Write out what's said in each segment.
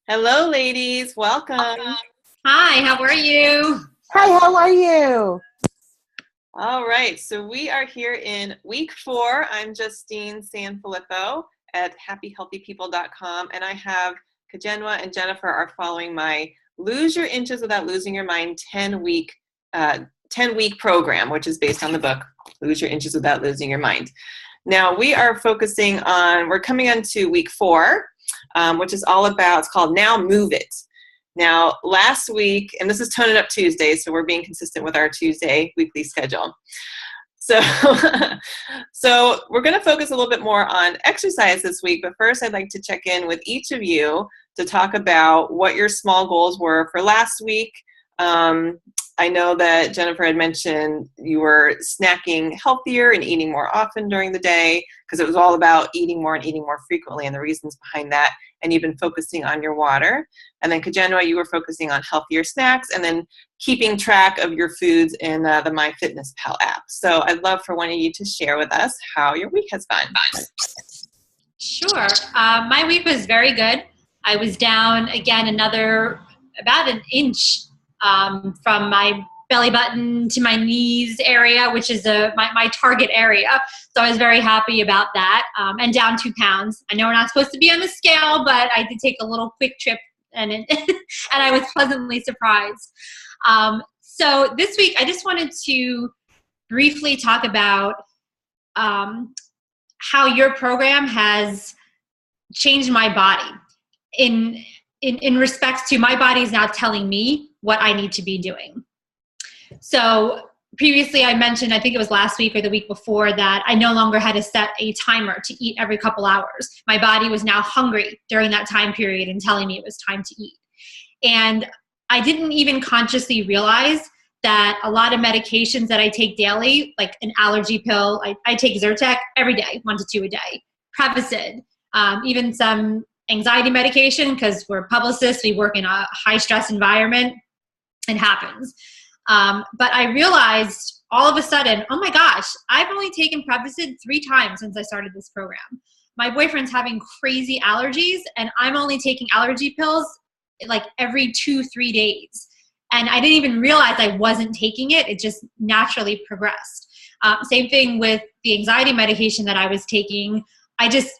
Hello, ladies. Welcome. Hi, how are you? Hi, how are you? All right, so we are here in week 4. I'm Justine SanFilippo at happyhealthypeople.com, and I have Kajenwa and Jennifer are following my Lose Your Inches Without Losing Your Mind 10-week program, which is based on the book Lose Your Inches Without Losing Your Mind. Now we're coming into week 4, which is all about, it's called Now Move It. Now, last week, and this is Tone It Up Tuesday, so we're being consistent with our Tuesday weekly schedule. So, so we're going to focus a little bit more on exercise this week, but first I'd like to check in with each of you to talk about what your small goals were for last week. I know that Jennifer had mentioned you were snacking healthier and eating more often during the day because it was all about eating more and eating more frequently and the reasons behind that. And you've been focusing on your water. And then Kajenwa, you were focusing on healthier snacks and then keeping track of your foods in the MyFitnessPal app. So I'd love for one of you to share with us how your week has gone. Sure. My week was very good. I was down again about an inch from my belly button to my knees area, which is my target area. So I was very happy about that, and down 2 pounds. I know we're not supposed to be on the scale, but I did take a little quick trip, and and I was pleasantly surprised. So this week, I just wanted to briefly talk about how your program has changed my body in respects to my body is now telling me what I need to be doing. So previously I mentioned, I think it was last week or the week before, that I no longer had to set a timer to eat every couple hours. My body was now hungry during that time period and telling me it was time to eat. And I didn't even consciously realize that a lot of medications that I take daily, like an allergy pill, I take Zyrtec every day, 1 to 2 a day, Prevacid, even some anxiety medication, because we're publicists, we work in a high stress environment. It happens. But I realized all of a sudden, oh my gosh, I've only taken Prevacid 3 times since I started this program. My boyfriend's having crazy allergies, and I'm only taking allergy pills like every 2-3 days. And I didn't even realize I wasn't taking it. It just naturally progressed. Same thing with the anxiety medication that I was taking. I just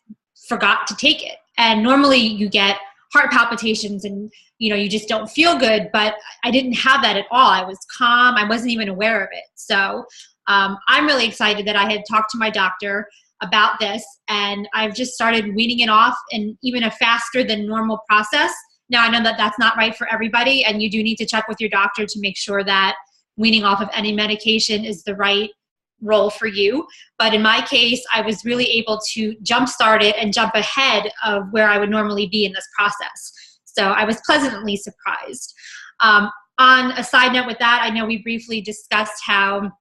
forgot to take it. And normally you get heart palpitations and you just don't feel good, but I didn't have that at all. I was calm. I wasn't even aware of it. So I'm really excited that I had talked to my doctor about this, and I've just started weaning it off in even a faster than normal process. Now I know that that's not right for everybody, and you do need to check with your doctor to make sure that weaning off of any medication is the right role for you. But in my case, I was really able to jumpstart it and jump ahead of where I would normally be in this process. So I was pleasantly surprised. On a side note with that, I know we briefly discussed how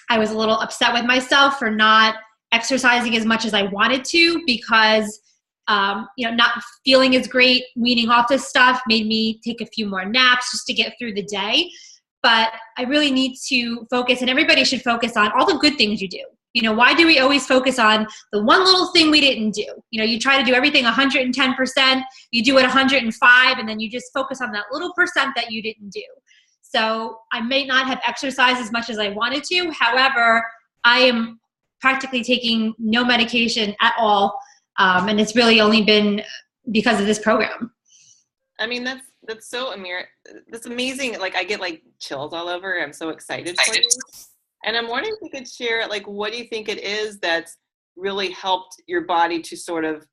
I was a little upset with myself for not exercising as much as I wanted to because not feeling as great, weaning off this stuff made me take a few more naps just to get through the day. But I really need to focus, and everybody should focus on all the good things you do. Why do we always focus on the one little thing we didn't do? You try to do everything 110%, you do it 105, and then you just focus on that little percent that you didn't do. So I may not have exercised as much as I wanted to. However, I am practically taking no medication at all, and it's really only been because of this program. I mean, that's so that's amazing. Like, I get like chills all over. I'm so excited for you. And I'm wondering if you could share, like, what do you think it is that's really helped your body to sort of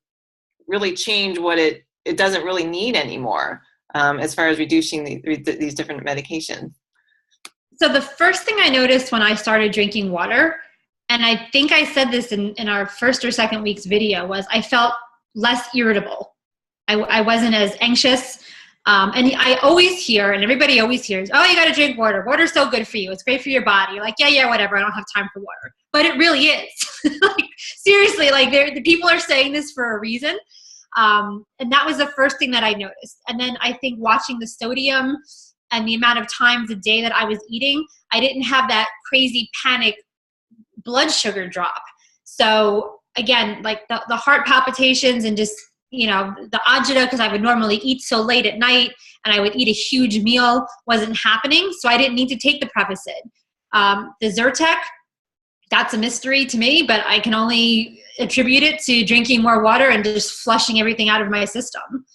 really change what it doesn't really need anymore, as far as reducing these different medications? So the first thing I noticed when I started drinking water, and I think I said this in our first or second week's video, was I felt less irritable. I wasn't as anxious. And I always hear, and everybody always hears, oh, you got to drink water. Water's so good for you. It's great for your body. You're like, yeah, whatever. I don't have time for water. But it really is. Like, seriously, like the people are saying this for a reason. And that was the first thing that I noticed. And then I think watching the sodium and the amount of times a day that I was eating, I didn't have that crazy panic blood sugar drop. So again, like the heart palpitations and just the agita, because I would normally eat so late at night and I would eat a huge meal, wasn't happening. So I didn't need to take the Prevacid. The Zyrtec, that's a mystery to me, but I can only attribute it to drinking more water and just flushing everything out of my system.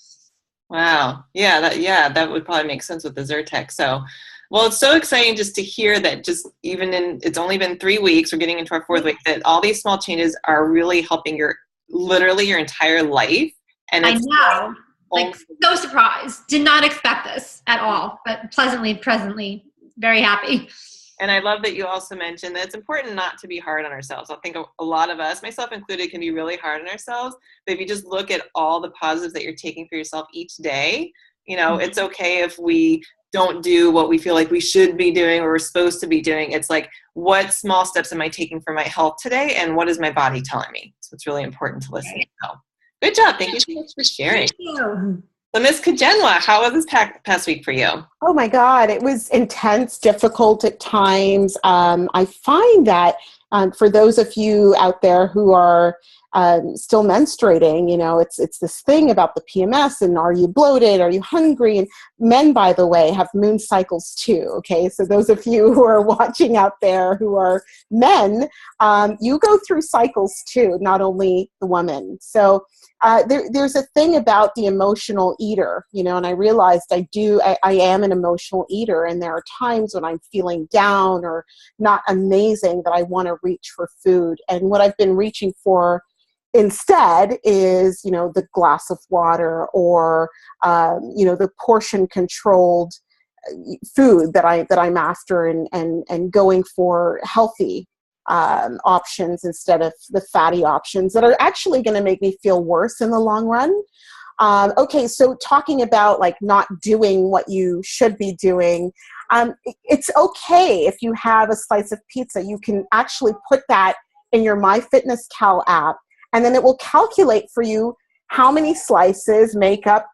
Wow. Yeah, that would probably make sense with the Zyrtec. So, well, it's so exciting just to hear that just it's only been 3 weeks, we're getting into our 4th week, that all these small changes are really helping literally your entire life. And I know, like so surprised. Did not expect this at all, but presently, very happy. And I love that you also mentioned that it's important not to be hard on ourselves. I think a lot of us, myself included, can be really hard on ourselves. But if you just look at all the positives that you're taking for yourself each day, it's okay if we don't do what we feel like we should be doing or we're supposed to be doing. It's like, what small steps am I taking for my health today? And what is my body telling me? So it's really important to listen. So good job. Thank you so much for sharing. Thank you. So Ms. Kajenwa, how was this past week for you? Oh my God, it was intense, difficult at times. I find that for those of you out there who are still menstruating, it's this thing about the PMS and are you bloated, are you hungry? And men, by the way, have moon cycles too, okay? So those of you who are watching out there who are men, you go through cycles too, not only the woman. So there's a thing about the emotional eater, and I realized I am an emotional eater, and there are times when I'm feeling down or not amazing that I want to reach for food. And what I've been reaching for instead is, the glass of water or, the portion controlled food that I'm after and going for healthy options instead of the fatty options that are actually going to make me feel worse in the long run. Okay, so talking about like not doing what you should be doing, it's okay if you have a slice of pizza. You can actually put that in your MyFitnessPal app, and then it will calculate for you how many slices make up,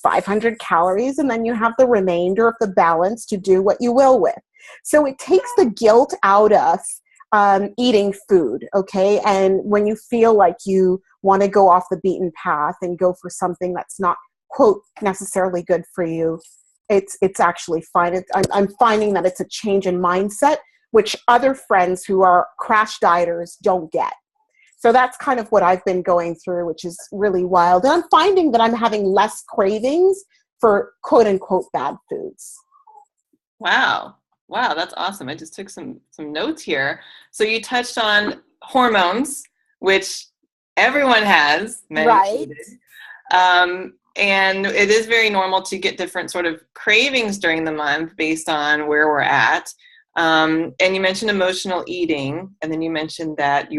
500 calories, and then you have the remainder of the balance to do what you will with. So it takes the guilt out of eating food, okay? And when you feel like you want to go off the beaten path and go for something that's not, quote, necessarily good for you, it's actually fine. I'm finding that it's a change in mindset, which other friends who are crash dieters don't get. So that's kind of what I've been going through, which is really wild. And I'm finding that I'm having less cravings for quote unquote bad foods. Wow, that's awesome. I just took some notes here. So you touched on hormones, which everyone has, right? And it is very normal to get different sort of cravings during the month based on where we're at. And you mentioned emotional eating, and then you mentioned that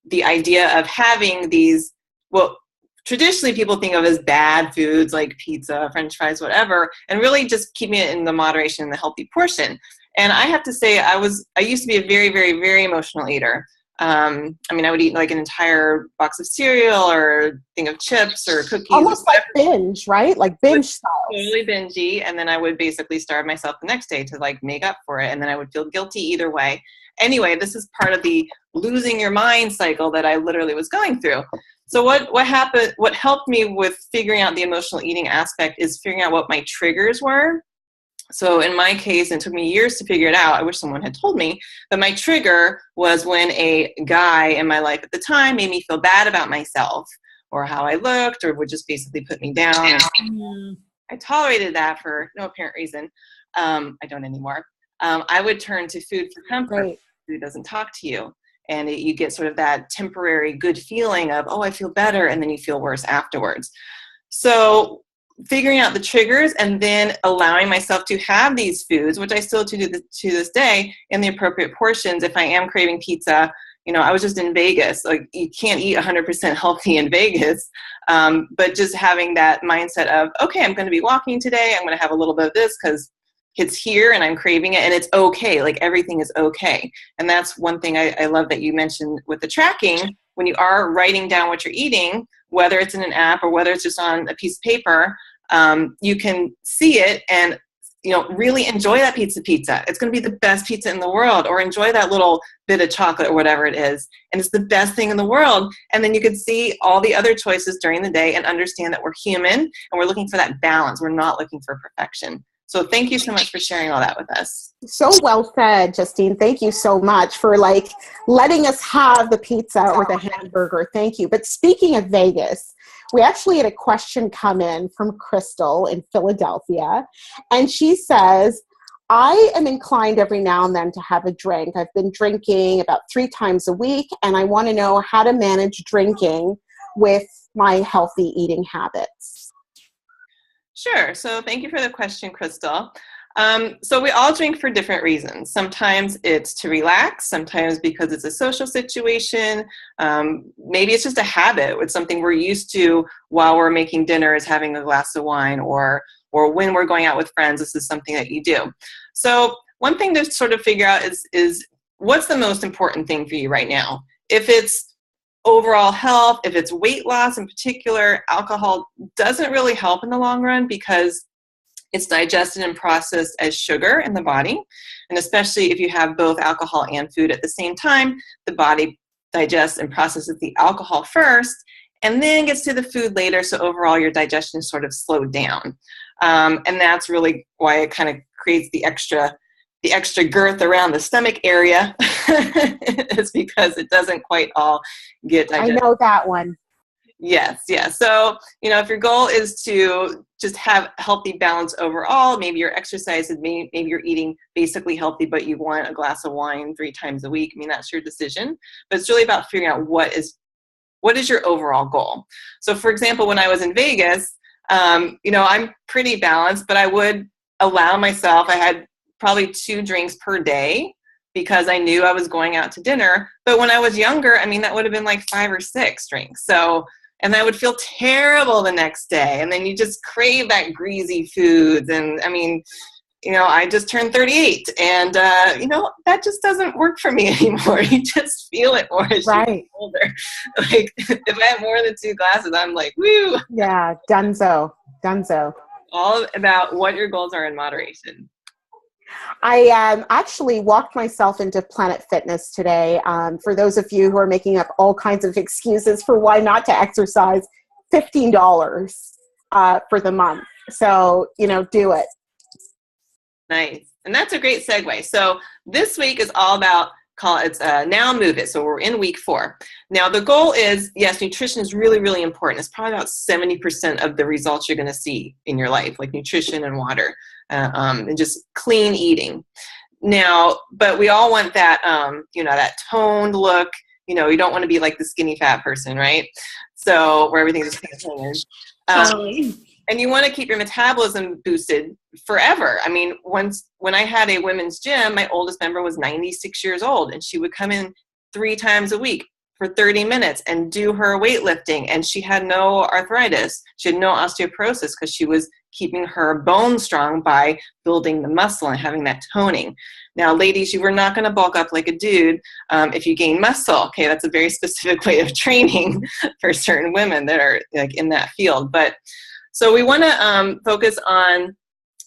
the idea of having these, well, traditionally people think of as bad foods like pizza, French fries, whatever, and really just keeping it in the moderation and the healthy portion. And I have to say, I used to be a very, very, very emotional eater. I would eat like an entire box of cereal or a thing of chips or cookies. Almost like binge, right? Like binge style. Totally bingey. And then I would basically starve myself the next day to like make up for it. And then I would feel guilty either way. Anyway, this is part of the losing your mind cycle that I literally was going through. So what happened, what helped me with figuring out the emotional eating aspect is figuring out what my triggers were. So in my case, and it took me years to figure it out, I wish someone had told me, but my trigger was when a guy in my life at the time made me feel bad about myself or how I looked, or would just basically put me down. I tolerated that for no apparent reason. I don't anymore. I would turn to food for comfort. Right. Food doesn't talk to you. And you get sort of that temporary good feeling of, oh, I feel better, and then you feel worse afterwards. So figuring out the triggers and then allowing myself to have these foods, which I still do to this day, in the appropriate portions. If I am craving pizza, I was just in Vegas. Like, you can't eat 100% healthy in Vegas, but just having that mindset of, okay, I'm going to be walking today. I'm going to have a little bit of this because it's here and I'm craving it, and it's okay. Like, everything is okay. And that's one thing I love that you mentioned with the tracking. When you are writing down what you're eating, whether it's in an app or whether it's just on a piece of paper, you can see it. And really enjoy that pizza. It's going to be the best pizza in the world, or enjoy that little bit of chocolate or whatever it is. And it's the best thing in the world. And then you can see all the other choices during the day and understand that we're human and we're looking for that balance. We're not looking for perfection. So thank you so much for sharing all that with us. So well said, Justine. Thank you so much for letting us have the pizza or the hamburger. Thank you. But speaking of Vegas, we actually had a question come in from Crystal in Philadelphia. And she says, I am inclined every now and then to have a drink. I've been drinking about 3 times a week, and I want to know how to manage drinking with my healthy eating habits. Sure. So thank you for the question, Crystal. So we all drink for different reasons. Sometimes it's to relax, sometimes because it's a social situation. Maybe it's just a habit. It's something we're used to while we're making dinner, is having a glass of wine, or when we're going out with friends, this is something that you do. So one thing to sort of figure out is what's the most important thing for you right now? If it's overall health, if it's weight loss in particular, alcohol doesn't really help in the long run because it's digested and processed as sugar in the body. And especially if you have both alcohol and food at the same time, the body digests and processes the alcohol first and then gets to the food later. So overall, your digestion is sort of slowed down. And that's really why it kind of creates the extra girth around the stomach area. It's because it doesn't quite all get digested. I know that one. Yes. So, if your goal is to just have healthy balance overall, maybe you're exercising, maybe you're eating basically healthy, but you want a glass of wine 3 times a week. I mean, that's your decision. But it's really about figuring out what is your overall goal. So, for example, when I was in Vegas, I'm pretty balanced, but I would allow myself, I had probably 2 drinks per day because I knew I was going out to dinner. But when I was younger, I mean, that would have been like 5 or 6 drinks. So, and I would feel terrible the next day. And then you just crave that greasy foods. And I mean, I just turned 38 and, that just doesn't work for me anymore. You just feel it more as you get older. Like if I have more than 2 glasses, I'm like, woo. Yeah, dunzo. All about what your goals are in moderation. I actually walked myself into Planet Fitness today. For those of you who are making up all kinds of excuses for why not to exercise, $15 for the month. So, do it. Nice. And that's a great segue. So this week is all about it's Now Move It. So we're in week 4. Now the goal is, yes, nutrition is really, really important. It's probably about 70% of the results you're going to see in your life, like nutrition and water, and just clean eating. Now, but we all want that, that toned look. You don't want to be like the skinny fat person, right? So where everything's just kind of Totally. And you want to keep your metabolism boosted forever. I mean, when I had a women's gym, my oldest member was 96 years old, and she would come in 3 times a week for 30 minutes and do her weightlifting. And she had no arthritis. She had no osteoporosis because she was keeping her bones strong by building the muscle and having that toning. Now, ladies, you were not going to bulk up like a dude if you gain muscle. Okay, that's a very specific way of training for certain women that are like in that field. But so we want to focus on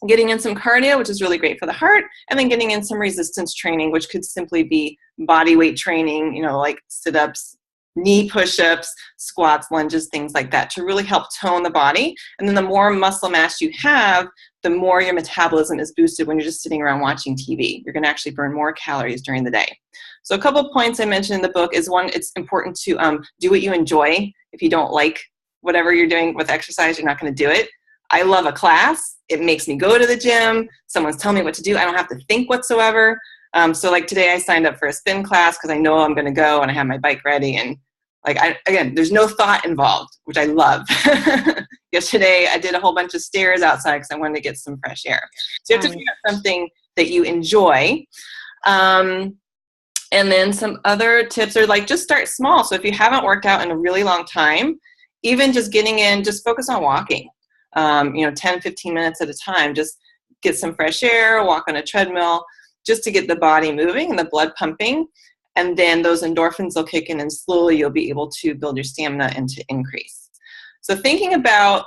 getting in some cardio, which is really great for the heart, and then getting in some resistance training, which could simply be body weight training, like sit-ups, knee push-ups, squats, lunges, things like that, to really help tone the body. And then the more muscle mass you have, the more your metabolism is boosted when you're just sitting around watching TV. You're going to actually burn more calories during the day. So a couple of points I mentioned in the book is, one, it's important to do what you enjoy. If you don't like whatever you're doing with exercise, you're not going to do it. I love a class. It makes me go to the gym. Someone's telling me what to do. I don't have to think whatsoever. So like today I signed up for a spin class because I know I'm going to go and I have my bike ready. And again, there's no thought involved, which I love. Yesterday I did a whole bunch of stairs outside because I wanted to get some fresh air. So you have to figure out something that you enjoy. And then some other tips are like, just start small. So if you haven't worked out in a really long time, even just getting in, just focus on walking, 10, 15 minutes at a time. Just get some fresh air, walk on a treadmill, just to get the body moving and the blood pumping. And then those endorphins will kick in and slowly you'll be able to build your stamina and to increase. So thinking about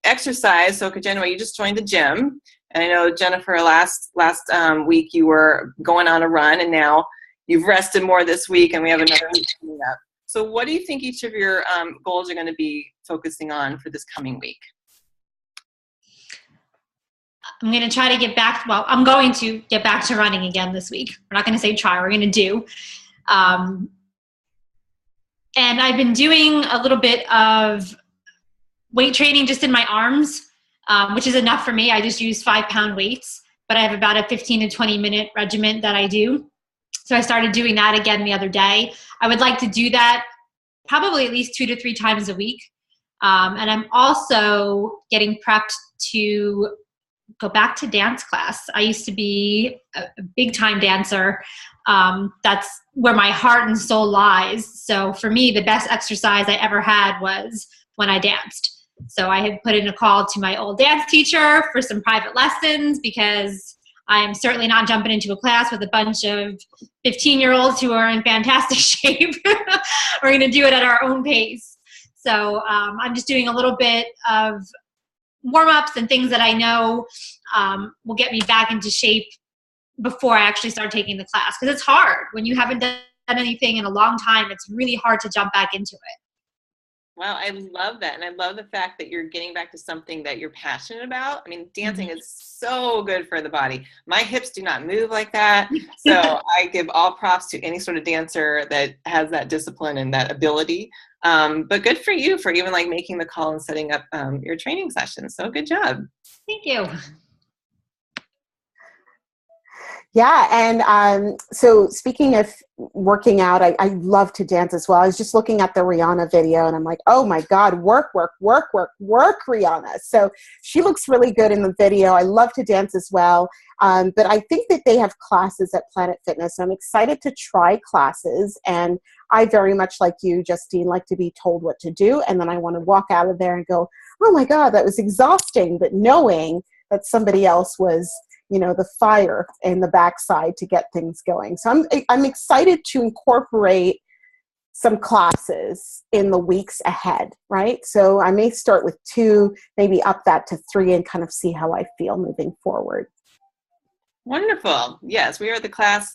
exercise, so Kajenwa, you just joined the gym. And I know, Jennifer, last week you were going on a run, and now you've rested more this week, and we have another week coming up. So what do you think each of your goals are going to be focusing on for this coming week? I'm going to try to get back. Well, I'm going to get back to running again this week. We're not going to say try. We're going to do. And I've been doing a little bit of weight training just in my arms, which is enough for me. I just use 5-pound weights, but I have about a 15 to 20 minute regimen that I do. So I started doing that again the other day. I would like to do that probably at least 2 to 3 times a week. And I'm also getting prepped to go back to dance class. I used to be a big time dancer. That's where my heart and soul lies. So for me, the best exercise I ever had was when I danced. So I had put in a call to my old dance teacher for some private lessons, because I am certainly not jumping into a class with a bunch of 15-year-olds who are in fantastic shape. We're going to do it at our own pace. So I'm just doing a little bit of warm-ups and things that I know will get me back into shape before I actually start taking the class. Because it's hard. When you haven't done anything in a long time, it's really hard to jump back into it. Wow, I love that. And I love the fact that you're getting back to something that you're passionate about. I mean, dancing is so good for the body. My hips do not move like that. So I give all props to any sort of dancer that has that discipline and that ability. But good for you for even like making the call and setting up your training session. So good job. Thank you. Yeah, and so speaking of working out, I love to dance as well. I was just looking at the Rihanna video, and I'm like, oh my God, work, Rihanna. So she looks really good in the video. I love to dance as well. But I think that they have classes at Planet Fitness. I'm excited to try classes, and I very much like you, Justine, like to be told what to do, and then I want to walk out of there and go, oh my God, that was exhausting, but knowing that somebody else was, the fire in the backside to get things going. So I'm excited to incorporate some classes in the weeks ahead, right? So I may start with 2, maybe up that to 3, and kind of see how I feel moving forward. Wonderful. Yes, we are at the class.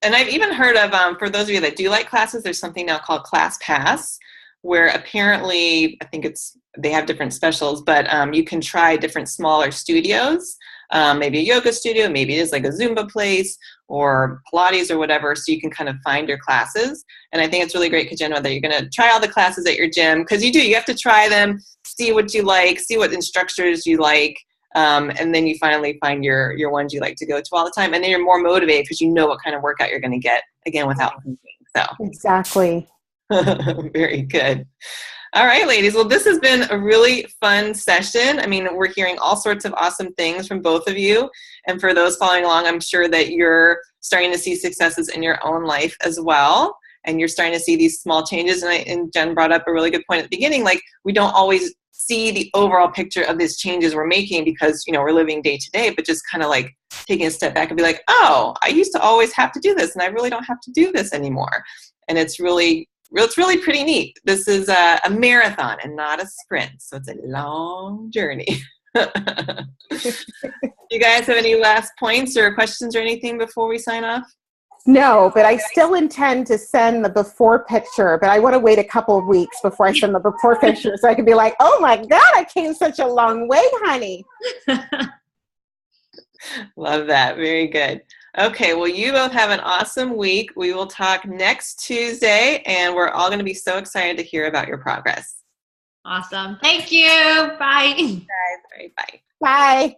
And I've even heard of, for those of you that do like classes, there's something now called Class Pass, where apparently, I think they have different specials, but you can try different smaller studios. Maybe a yoga studio, maybe it is like a Zumba place or Pilates or whatever, so you can kind of find your classes. And I think it's really great, Kajenwa, that you're going to try all the classes at your gym, because you have to try them, see what you like, see what instructors you like, and then you finally find your ones you like to go to all the time. And then you're more motivated because you know what kind of workout you're going to get, again, without thinking. So Exactly. Very good. All right, ladies. Well, this has been a really fun session. I mean, we're hearing all sorts of awesome things from both of you. And for those following along, I'm sure that you're starting to see successes in your own life as well. And you're starting to see these small changes. And Jen brought up a really good point at the beginning. Like, we don't always see the overall picture of these changes we're making because, we're living day to day, but just kind of like taking a step back and be like, oh, I used to always have to do this, and I really don't have to do this anymore. And it's really pretty neat. This is a marathon and not a sprint. So it's a long journey. You guys have any last points or questions or anything before we sign off? No, but I still intend to send the before picture, but I want to wait a couple of weeks before I send the before picture so I can be like, oh my God, I came such a long way, honey. Love that. Very good. Okay, well, you both have an awesome week. We will talk next Tuesday, and we're all going to be so excited to hear about your progress. Awesome. Thank you. Bye. Guys, all right, bye. Bye.